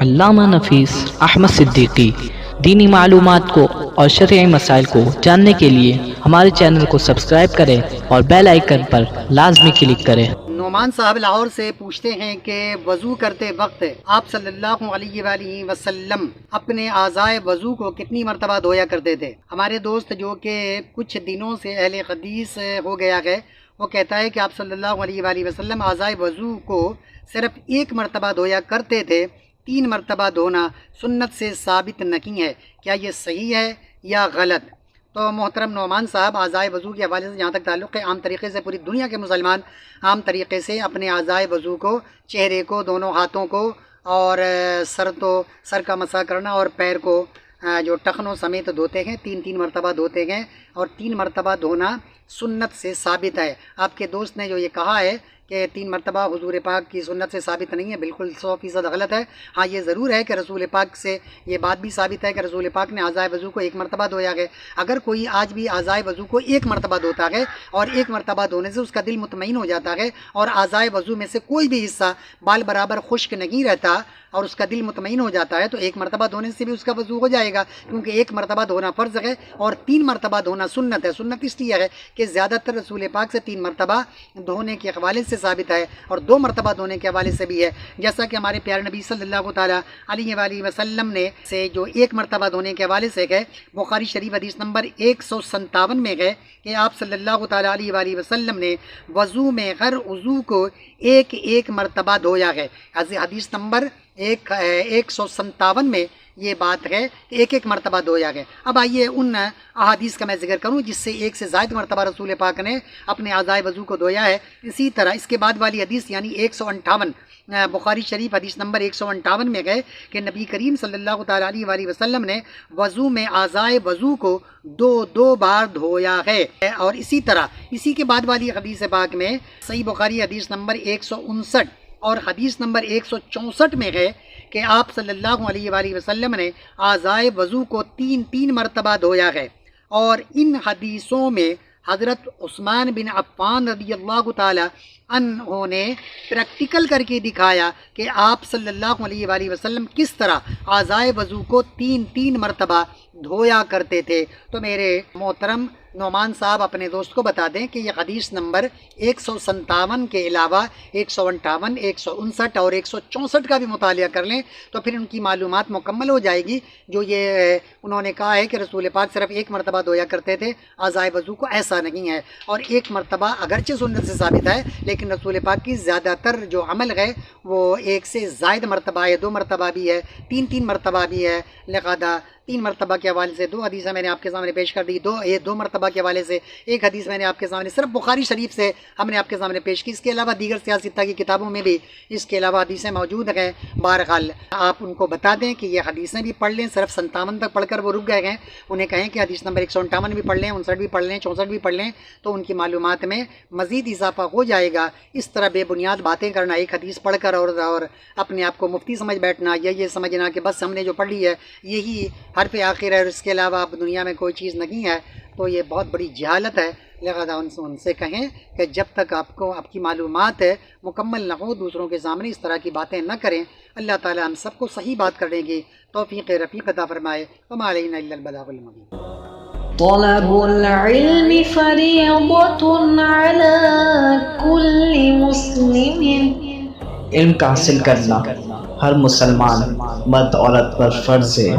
علامہ نفیس احمد صدیقی دینی معلومات کو اور شرعی مسائل کو جاننے کے لیے ہمارے چینل کو سبسکرائب کریں اور بیل آئیکن پر لازمی کلک کریں۔ نعمان صاحب لاہور سے پوچھتے ہیں کہ وضو کرتے وقت آپ صلی اللہ علیہ وآلہ وسلم اپنے اعضائے وضو کو کتنی مرتبہ دھویا کرتے تھے؟ ہمارے دوست جو کہ کچھ دنوں سے اہل حدیث ہو گیا ہے، وہ کہتا ہے کہ آپ صلی اللہ علیہ وآلہ وسلم اعضائے وضو کو صرف ایک مرتبہ دھویا کرتے تھے، 3 مرتبہ دھونا سنت سے ثابت نہیں ہے، کیا یہ صحیح ہے یا غلط؟ تو محترم نعمان صاحب، اعضائے وضو کے حوالے سے جہاں تک تعلق ہے، عام طریقے سے پوری دنیا کے مسلمان عام طریقے سے اپنے اعضائے وضو کو، چہرے کو، دونوں ہاتھوں کو اور سر کا مسح کرنا اور پیر کو جو ٹخنوں سمیت دھوتے ہیں، 3 مرتبہ دھوتے ہیں، اور 3 مرتبہ دھونا سنت سے ثابت ہے۔ آپ کے دوست نے جو یہ کہا ہے کہ 3 مرتبہ حضور پاک کی سنت سے ثابت نہیں ہے، بالکل 100% غلط ہے۔ ہاں یہ ضرور ہے کہ رسول پاک سے یہ بات بھی ثابت ہے کہ رسول پاک نے اعضائے وضو کو 1 مرتبہ دھویا ہے۔ اگر کوئی آج بھی اعضائے وضو کو 1 مرتبہ دھوتا ہے اور 1 مرتبہ دھونے سے اس کا دل مطمئن ہو جاتا ہے اور اعضائے وضو میں سے کوئی بھی حصہ بال برابر خشک نہیں رہتا اور اس کا دل مطمئن ہو جاتا ہے، تو 1 مرتبہ دھونے سے بھی اس کا وضو ہو جائے گا، کیونکہ 1 مرتبہ دھونا فرض ہے اور 3 مرتبہ دھونا سنت ہے۔ سنت اس لیے ہے کہ زیادہ تر رسول پاک سے 3 مرتبہ دھونے کے حوالے سے ثابت ہے اور 2 مرتبہ دھونے کے حوالے سے بھی ہے، جیسا کہ ہمارے پیارے نبی صلی اللہ تعالیٰ علیہ وآلہ وسلم نے سے جو 1 مرتبہ دھونے کے حوالے سے ہے، بخاری شریف حدیث نمبر 157 میں ہے کہ آپ صلی اللہ تعالیٰ علیہ وآلہ وسلم نے وضو میں ہر عضو کو 1 مرتبہ دھویا ہے۔ حدیث نمبر 157 میں یہ بات ہے کہ 1 مرتبہ دھویا ہے۔ اب آئیے ان احادیث کا میں ذکر کروں جس سے 1 سے زائد مرتبہ رسول پاک نے اپنے اعضائے وضو کو دھویا ہے۔ اسی طرح اس کے بعد والی حدیث یعنی 158 بخاری شریف حدیث نمبر 158 میں گئے کہ نبی کریم صلی اللہ تعالیٰ علیہ وآلہ وسلم نے وضو میں اعضائے وضو کو 2 بار دھویا ہے۔ اور اسی طرح اسی کے بعد والی حدیث پاک میں صحیح بخاری حدیث نمبر 159 اور حدیث نمبر 164 میں ہے کہ آپ صلی اللہ علیہ وآلہ وسلم نے اعضائے وضو کو 3 مرتبہ دھویا ہے۔ اور ان حدیثوں میں حضرت عثمان بن عفان رضی اللہ تعالی عنہ نے پریکٹیکل کر کے دکھایا کہ آپ صلی اللہ علیہ وآلہ وسلم کس طرح اعضائے وضو کو 3 مرتبہ دھویا کرتے تھے۔ تو میرے محترم نعمان صاحب اپنے دوست کو بتا دیں کہ یہ حدیث نمبر 157 کے علاوہ 158، 159 اور 164 کا بھی مطالعہ کر لیں تو پھر ان کی معلومات مکمل ہو جائے گی۔ جو یہ انہوں نے کہا ہے کہ رسول پاک صرف 1 مرتبہ دھویا کرتے تھے اعضائے وضو کو، ایسا نہیں ہے۔ اور 1 مرتبہ اگرچہ سنت سے ثابت ہے لیکن رسول پاک کی زیادہ تر جو عمل ہے وہ 1 سے زائد مرتبہ ہے، 2 مرتبہ بھی ہے، 3 مرتبہ بھی ہے۔ لہذا 3 مرتبہ کے حوالے سے 2 حدیثیں میں نے آپ کے سامنے پیش کر دی، 2 مرتبہ کے حوالے سے 1 حدیث میں نے آپ کے سامنے صرف بخاری شریف سے ہم نے آپ کے سامنے پیش کی۔ اس کے علاوہ دیگر سیاستہ کی کتابوں میں بھی اس کے علاوہ حدیثیں موجود ہیں۔ بہرحال آپ ان کو بتا دیں کہ یہ حدیثیں بھی پڑھ لیں، صرف 57 تک پڑھ کر وہ رک گئے ہیں، انہیں کہیں کہ حدیث نمبر 158 بھی پڑھ لیں، 59 بھی پڑھ لیں، 64 بھی پڑھ لیں، تو ان کی معلومات میں مزید اضافہ ہو جائے گا۔ اس طرح بے بنیاد باتیں کرنا، ایک حدیث پڑھ کر اور اپنے آپ کو مفتی سمجھ بیٹھنا، یا یہ سمجھنا کہ بس ہم نے جو پڑھ لی ہے یہی حرف آخر ہے اور اس کے علاوہ اب دنیا میں کوئی چیز نہیں ہے، تو یہ بہت بڑی جہالت ہے۔ لہذا ان سے کہیں کہ جب تک آپ کی معلومات مکمل نہ ہو دوسروں کے سامنے اس طرح کی باتیں نہ کریں۔ اللہ تعالی ہم سب کو صحیح بات کرنے کی توفیق رفیق عطا فرمائے۔ وما علینا الا البلاغ المبین۔ طلب العلم فریضۃ علی کل مسلم، علم کا حاصل کرنا ہر مسلمان مرد عورت پر فرض ہے۔